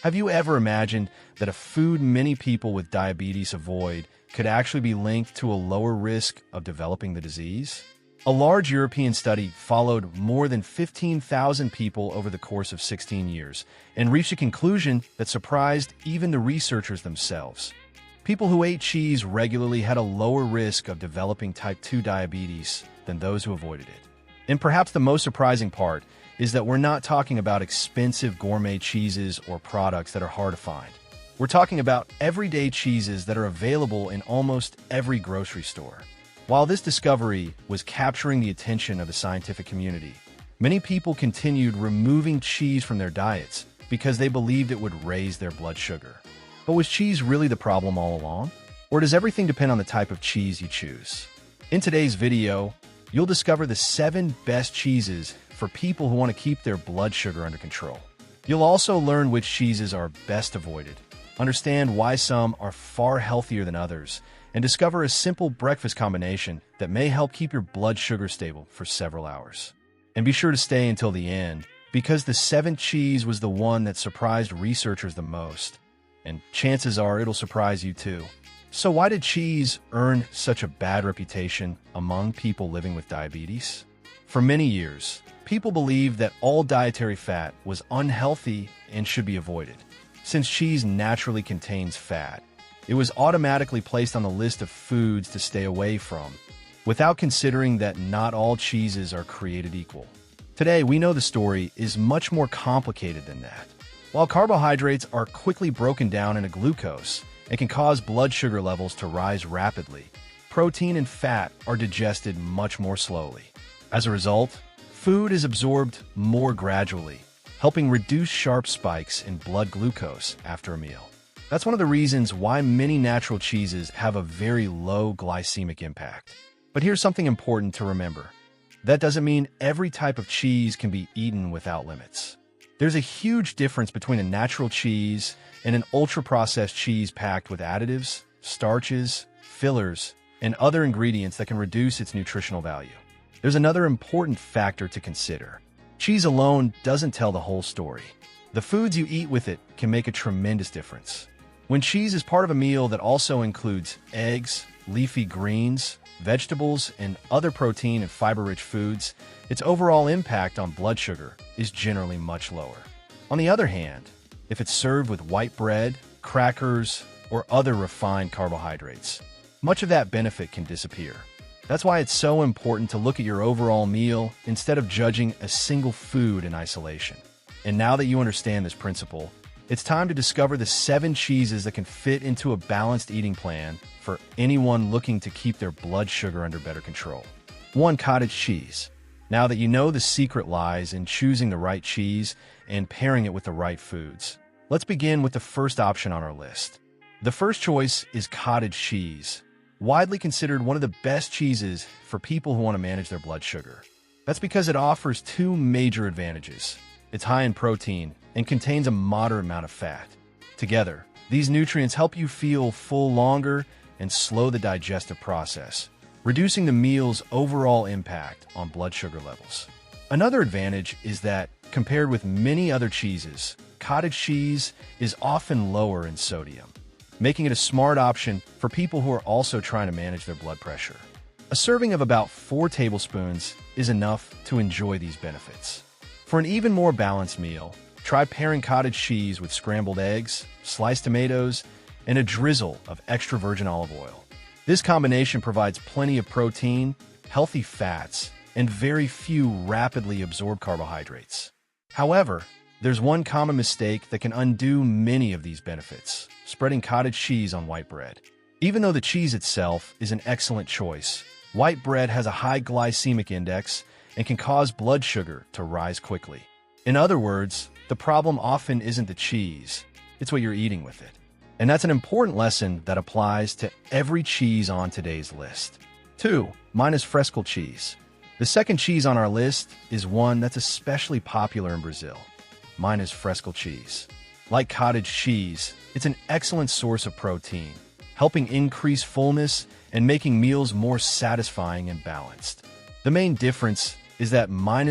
Have you ever imagined that a food many people with diabetes avoid could actually be linked to a lower risk of developing the disease? A large European study followed more than 15,000 people over the course of 16 years and reached a conclusion that surprised even the researchers themselves. People who ate cheese regularly had a lower risk of developing type 2 diabetes than those who avoided it. And perhaps the most surprising part is that we're not talking about expensive gourmet cheeses or products that are hard to find. We're talking about everyday cheeses that are available in almost every grocery store. While this discovery was capturing the attention of the scientific community, many people continued removing cheese from their diets because they believed it would raise their blood sugar. But was cheese really the problem all along? Or does everything depend on the type of cheese you choose? In today's video, you'll discover the 7 best cheeses for people who want to keep their blood sugar under control. You'll also learn which cheeses are best avoided, understand why some are far healthier than others, and discover a simple breakfast combination that may help keep your blood sugar stable for several hours. And be sure to stay until the end, because the 7th cheese was the one that surprised researchers the most. And chances are it'll surprise you too. So why did cheese earn such a bad reputation among people living with diabetes? For many years, people believed that all dietary fat was unhealthy and should be avoided. Since cheese naturally contains fat, it was automatically placed on the list of foods to stay away from, without considering that not all cheeses are created equal. Today, we know the story is much more complicated than that. While carbohydrates are quickly broken down into glucose and can cause blood sugar levels to rise rapidly, protein and fat are digested much more slowly. As a result, food is absorbed more gradually, helping reduce sharp spikes in blood glucose after a meal. That's one of the reasons why many natural cheeses have a very low glycemic impact. But here's something important to remember. That doesn't mean every type of cheese can be eaten without limits. There's a huge difference between a natural cheese and an ultra-processed cheese packed with additives, starches, fillers, and other ingredients that can reduce its nutritional value. There's another important factor to consider. Cheese alone doesn't tell the whole story. The foods you eat with it can make a tremendous difference. When cheese is part of a meal that also includes eggs, leafy greens, vegetables, and other protein and fiber-rich foods, its overall impact on blood sugar is generally much lower. On the other hand, if it's served with white bread, crackers, or other refined carbohydrates, much of that benefit can disappear. That's why it's so important to look at your overall meal instead of judging a single food in isolation. And now that you understand this principle, it's time to discover the 7 cheeses that can fit into a balanced eating plan for anyone looking to keep their blood sugar under better control. 1. Cottage cheese. Now that you know the secret lies in choosing the right cheese and pairing it with the right foods, let's begin with the first option on our list. The first choice is cottage cheese, widely considered one of the best cheeses for people who want to manage their blood sugar. That's because it offers 2 major advantages. It's high in protein and contains a moderate amount of fat. Together, these nutrients help you feel full longer and slow the digestive process, reducing the meal's overall impact on blood sugar levels. Another advantage is that, compared with many other cheeses, cottage cheese is often lower in sodium, making it a smart option for people who are also trying to manage their blood pressure. A serving of about 4 tablespoons is enough to enjoy these benefits. For an even more balanced meal, try pairing cottage cheese with scrambled eggs, sliced tomatoes, and a drizzle of extra virgin olive oil. This combination provides plenty of protein, healthy fats, and very few rapidly absorbed carbohydrates. However, there's one common mistake that can undo many of these benefits: spreading cottage cheese on white bread. Even though the cheese itself is an excellent choice, white bread has a high glycemic index and can cause blood sugar to rise quickly. In other words, the problem often isn't the cheese, it's what you're eating with it. And that's an important lesson that applies to every cheese on today's list. 2. Fresco cheese. The second cheese on our list is one that's especially popular in Brazil. Fresco cheese. Like cottage cheese, it's an excellent source of protein, helping increase fullness and making meals more satisfying and balanced. The main difference is that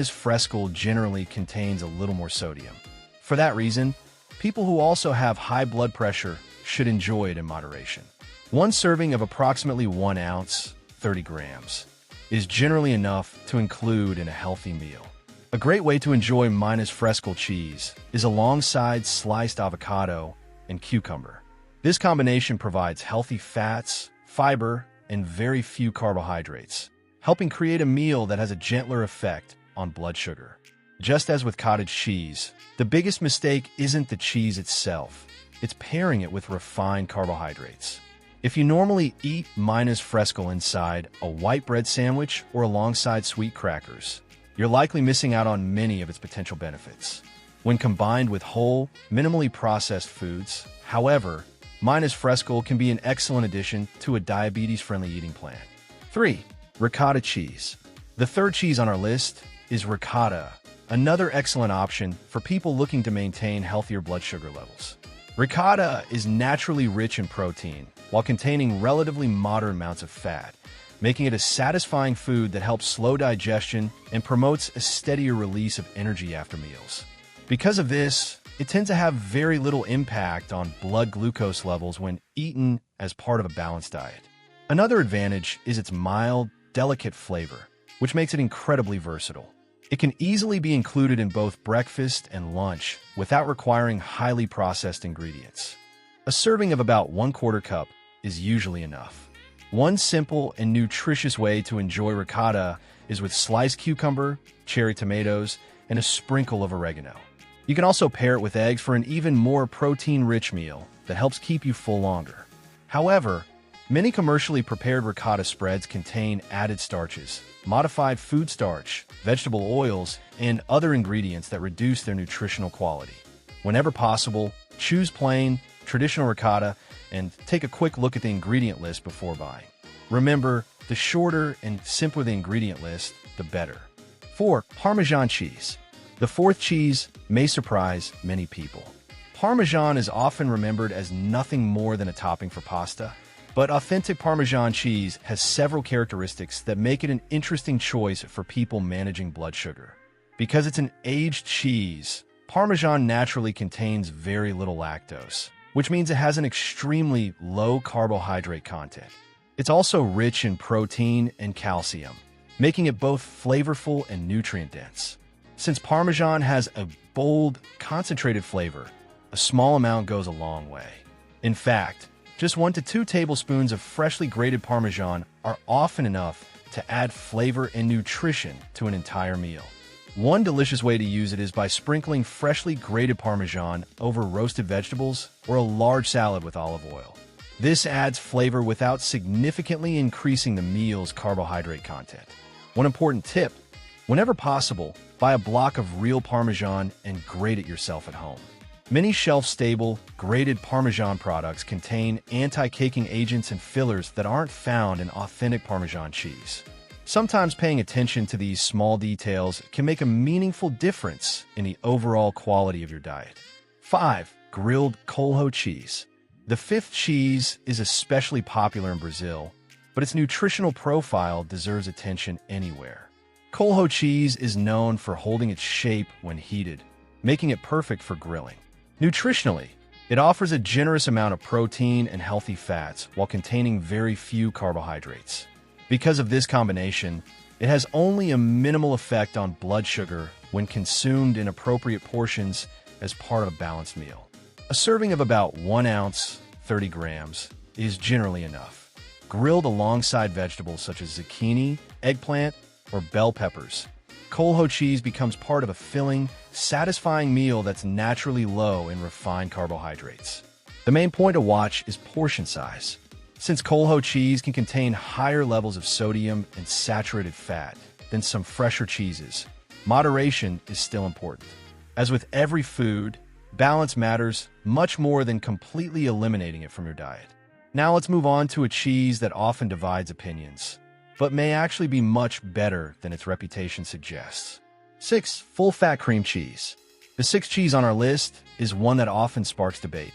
Fresco generally contains a little more sodium. For that reason, People who also have high blood pressure should enjoy it in moderation. One serving of approximately 1 ounce, 30 grams, is generally enough to include in a healthy meal. A great way to enjoy Minas Fresco cheese is alongside sliced avocado and cucumber. This combination provides healthy fats, fiber, and very few carbohydrates, helping create a meal that has a gentler effect on blood sugar. Just as with cottage cheese, the biggest mistake isn't the cheese itself, it's pairing it with refined carbohydrates. If you normally eat Minas Fresco inside a white bread sandwich or alongside sweet crackers, you're likely missing out on many of its potential benefits. When combined with whole, minimally processed foods, however, Minas Fresco can be an excellent addition to a diabetes-friendly eating plan. 3. Ricotta cheese. The third cheese on our list is ricotta, another excellent option for people looking to maintain healthier blood sugar levels. Ricotta is naturally rich in protein while containing relatively moderate amounts of fat, making it a satisfying food that helps slow digestion and promotes a steadier release of energy after meals. Because of this, it tends to have very little impact on blood glucose levels when eaten as part of a balanced diet. Another advantage is its mild, delicate flavor, which makes it incredibly versatile. It can easily be included in both breakfast and lunch without requiring highly processed ingredients. A serving of about 1/4 cup is usually enough. One simple and nutritious way to enjoy ricotta is with sliced cucumber, cherry tomatoes, and a sprinkle of oregano. You can also pair it with eggs for an even more protein-rich meal that helps keep you full longer. However, many commercially prepared ricotta spreads contain added starches, modified food starch, vegetable oils, and other ingredients that reduce their nutritional quality. Whenever possible, choose plain, traditional ricotta and take a quick look at the ingredient list before buying. Remember, the shorter and simpler the ingredient list, the better. 4. Parmesan cheese. The fourth cheese may surprise many people. Parmesan is often remembered as nothing more than a topping for pasta, but authentic Parmesan cheese has several characteristics that make it an interesting choice for people managing blood sugar. Because it's an aged cheese, Parmesan naturally contains very little lactose, which means it has an extremely low carbohydrate content. It's also rich in protein and calcium, making it both flavorful and nutrient-dense. Since Parmesan has a bold, concentrated flavor, a small amount goes a long way. In fact, just 1 to 2 tablespoons of freshly grated Parmesan are often enough to add flavor and nutrition to an entire meal. One delicious way to use it is by sprinkling freshly grated Parmesan over roasted vegetables or a large salad with olive oil. This adds flavor without significantly increasing the meal's carbohydrate content. One important tip: whenever possible, buy a block of real Parmesan and grate it yourself at home. Many shelf-stable, grated Parmesan products contain anti-caking agents and fillers that aren't found in authentic Parmesan cheese. Sometimes paying attention to these small details can make a meaningful difference in the overall quality of your diet. 5. Grilled Colho cheese. The fifth cheese is especially popular in Brazil, but its nutritional profile deserves attention anywhere. Colho cheese is known for holding its shape when heated, making it perfect for grilling. Nutritionally, it offers a generous amount of protein and healthy fats while containing very few carbohydrates. Because of this combination, it has only a minimal effect on blood sugar when consumed in appropriate portions as part of a balanced meal. A serving of about 1 ounce, 30 grams, is generally enough. Grilled alongside vegetables such as zucchini, eggplant, or bell peppers, Colho cheese becomes part of a filling, satisfying meal that's naturally low in refined carbohydrates. The main point to watch is portion size. Since Colho cheese can contain higher levels of sodium and saturated fat than some fresher cheeses, moderation is still important. As with every food, balance matters much more than completely eliminating it from your diet. Now let's move on to a cheese that often divides opinions, but may actually be much better than its reputation suggests. 6. Full-fat cream cheese. The sixth cheese on our list is one that often sparks debate: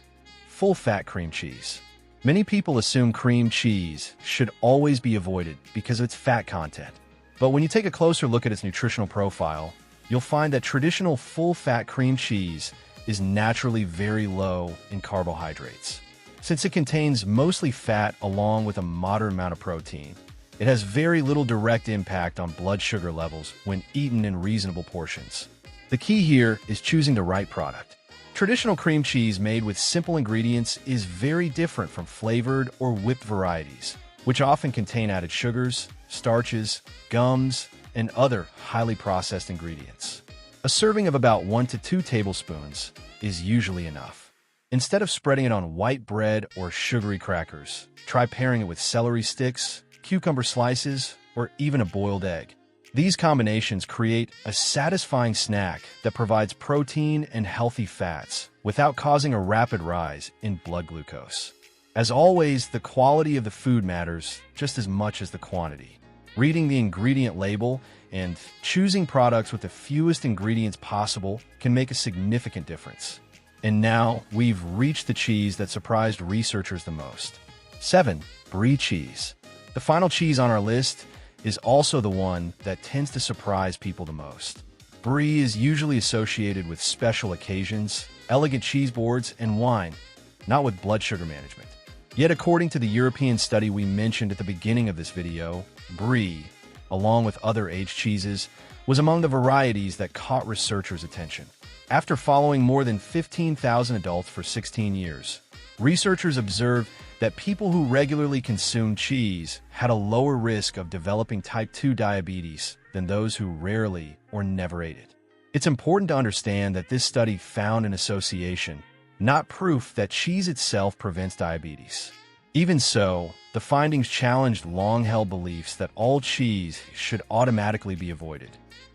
full-fat cream cheese. Many people assume cream cheese should always be avoided because of its fat content. But when you take a closer look at its nutritional profile, you'll find that traditional full-fat cream cheese is naturally very low in carbohydrates. Since it contains mostly fat along with a moderate amount of protein, it has very little direct impact on blood sugar levels when eaten in reasonable portions. The key here is choosing the right product. Traditional cream cheese made with simple ingredients is very different from flavored or whipped varieties, which often contain added sugars, starches, gums, and other highly processed ingredients. A serving of about 1 to 2 tablespoons is usually enough. Instead of spreading it on white bread or sugary crackers, try pairing it with celery sticks, cucumber slices, or even a boiled egg. These combinations create a satisfying snack that provides protein and healthy fats without causing a rapid rise in blood glucose. As always, the quality of the food matters just as much as the quantity. Reading the ingredient label and choosing products with the fewest ingredients possible can make a significant difference. And now, we've reached the cheese that surprised researchers the most. 7. Brie cheese. The final cheese on our list is also the one that tends to surprise people the most. Brie is usually associated with special occasions, elegant cheese boards, and wine, not with blood sugar management. Yet according to the European study we mentioned at the beginning of this video, Brie, along with other aged cheeses, was among the varieties that caught researchers' attention. After following more than 15,000 adults for 16 years, researchers observed that people who regularly consume cheese had a lower risk of developing type 2 diabetes than those who rarely or never ate it. It's important to understand that this study found an association, not proof that cheese itself prevents diabetes. Even so, the findings challenged long-held beliefs that all cheese should automatically be avoided.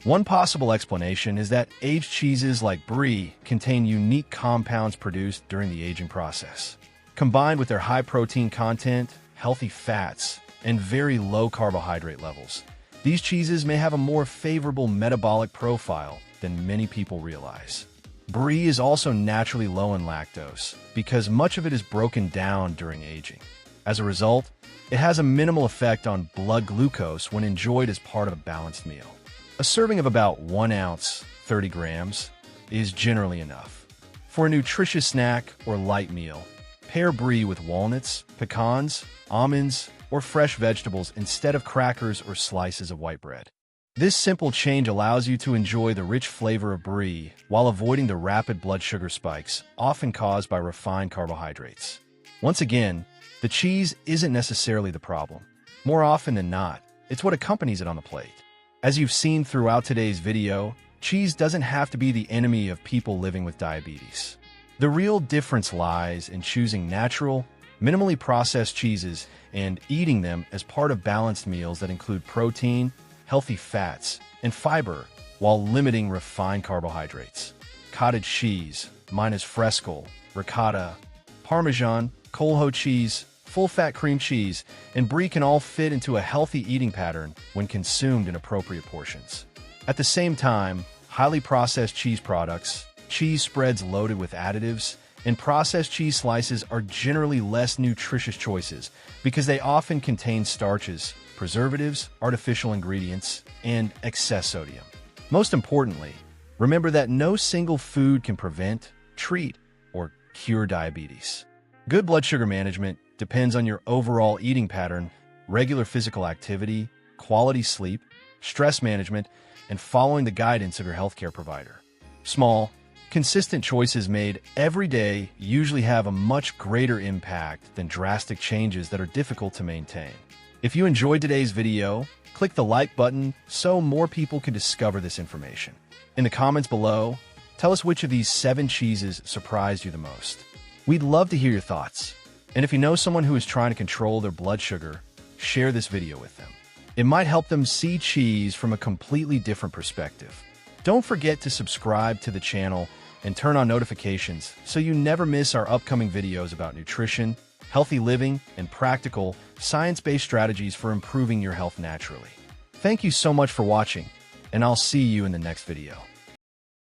One possible explanation is that aged cheeses like Brie contain unique compounds produced during the aging process. Combined with their high protein content, healthy fats, and very low carbohydrate levels, these cheeses may have a more favorable metabolic profile than many people realize. Brie is also naturally low in lactose because much of it is broken down during aging. As a result, it has a minimal effect on blood glucose when enjoyed as part of a balanced meal. A serving of about 1 ounce, 30 grams, is generally enough. For a nutritious snack or light meal, pair Brie with walnuts, pecans, almonds, or fresh vegetables instead of crackers or slices of white bread. This simple change allows you to enjoy the rich flavor of Brie while avoiding the rapid blood sugar spikes often caused by refined carbohydrates. Once again, the cheese isn't necessarily the problem. More often than not, it's what accompanies it on the plate. As you've seen throughout today's video, cheese doesn't have to be the enemy of people living with diabetes. The real difference lies in choosing natural, minimally processed cheeses and eating them as part of balanced meals that include protein, healthy fats, and fiber while limiting refined carbohydrates. Cottage cheese, mine is Fresco, ricotta, Parmesan, Colho cheese, full-fat cream cheese, and Brie can all fit into a healthy eating pattern when consumed in appropriate portions. At the same time, highly processed cheese products, cheese spreads loaded with additives, and processed cheese slices are generally less nutritious choices because they often contain starches, preservatives, artificial ingredients, and excess sodium. Most importantly, remember that no single food can prevent, treat, or cure diabetes. Good blood sugar management depends on your overall eating pattern, regular physical activity, quality sleep, stress management, and following the guidance of your healthcare provider. Small, consistent choices made every day usually have a much greater impact than drastic changes that are difficult to maintain. If you enjoyed today's video, click the like button so more people can discover this information. In the comments below, tell us which of these 7 cheeses surprised you the most. We'd love to hear your thoughts. And if you know someone who is trying to control their blood sugar, share this video with them. It might help them see cheese from a completely different perspective. Don't forget to subscribe to the channel and turn on notifications so you never miss our upcoming videos about nutrition, healthy living, and practical, science-based strategies for improving your health naturally. Thank you so much for watching, and I'll see you in the next video.